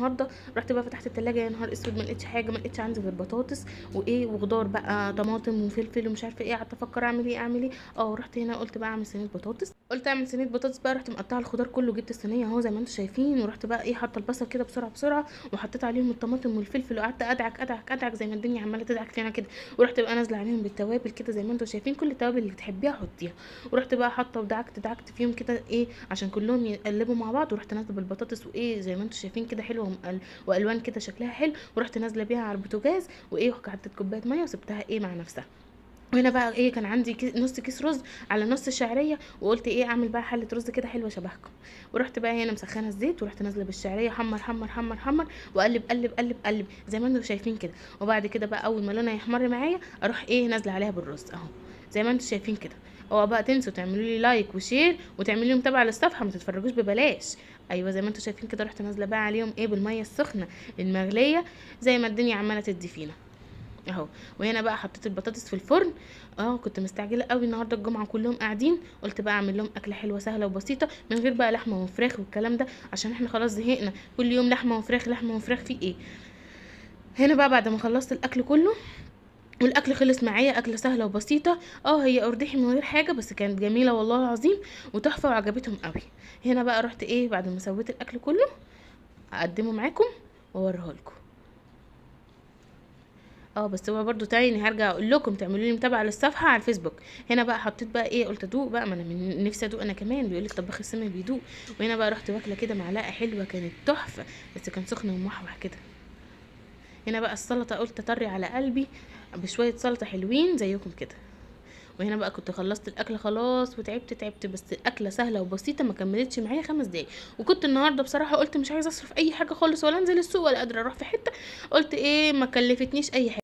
النهارده رحت بقى فتحت التلاجة، يا نهار اسود ما لقيتش حاجه، ما لقيتش عندي غير بطاطس وايه وخضار بقى، طماطم وفلفل ومش عارفه ايه. قعدت افكر اعمل ايه. رحت هنا قلت بقى اعمل صينيه بطاطس، قلت اعمل صينيه بطاطس بقى. رحت مقطعه الخضار كله، جبت الصينيه اهو زي ما انتم شايفين، ورحت بقى ايه حاطه البصل كده بسرعه بسرعه، وحطيت عليهم الطماطم والفلفل، وقعدت ادعك ادعك ادعك زي ما الدنيا عماله تدعك فينا كده. ورحت بقى نازله عليهم بالتوابل كده زي ما انتم شايفين، كل التوابل اللي تحبيها حطيها. ورحت بقى حاطه ودعكت فيهم كده ايه عشان كلهم يقلبوا مع بعض. ورحت نازله بالبطاطس وايه زي ما انتم شايفين كده حلوه والوان كده شكلها حلو. ورحت نازله بيها على البوتاجاز وايه وقعدت كوبايه ميه وسبتها ايه مع نفسها. وهنا بقى ايه كان عندي نص كيس رز على نص شعريه، وقلت ايه اعمل بقى حله رز كده حلوه شبهكم. ورحت بقى هنا مسخنه الزيت، ورحت نازله بالشعريه حمر حمر حمر حمر، واقلب قلب قلب قلب زي ما انتم شايفين كده. وبعد كده بقى اول ما لونها يحمر معايا اروح ايه نازله عليها بالرز اهو زي ما انتم شايفين كده. بقى تنسوا تعملوا لي لايك وشير وتعملوا لي متابعه للصفحه، ما تتفرجوش ببلاش. ايوه زي ما انتم شايفين كده. رحت نازله بقى عليهم ايه بالميه السخنه المغليه زي ما الدنيا عماله تدي فينا اهو. وهنا بقى حطيت البطاطس في الفرن. كنت مستعجله قوي النهارده الجمعه كلهم قاعدين، قلت بقى اعمل لهم اكله حلوه سهله وبسيطه من غير بقى لحمه وفراخ والكلام ده، عشان احنا خلاص زهقنا كل يوم لحمه وفراخ لحمه وفراخ في ايه. هنا بقى بعد ما خلصت الاكل كله والاكل خلص معايا، اكله سهله وبسيطه. هي اردحي من غير حاجه بس كانت جميله والله العظيم وتحفه وعجبتهم قوي. هنا بقى رحت ايه بعد ما سويت الاكل كله اقدمه معاكم واوريه لكم. بس هو برضو تاني هرجع اقول لكم تعملوا لي متابعه للصفحه على الفيسبوك. هنا بقى حطيت بقى ايه قلت ادوق بقى، ما انا من نفسي ادوق انا كمان، بيقول لك طباخ السم بيدوق. وهنا بقى رحت واكله كده معلقه حلوه كانت تحفه، بس كان سخن ومحوح كده. هنا بقى السلطه قلت اطري على قلبي بشويه سلطه حلوين زيكم كده. وهنا بقى كنت خلصت الاكل خلاص وتعبت تعبت، بس الاكله سهله وبسيطه ما كملتش معايا 5 دقايق. وكنت النهارده بصراحه قلت مش عايزه اصرف اي حاجه خالص ولا انزل السوق ولا قادره اروح في حته، قلت ايه ما كلفتنيش اي حاجه.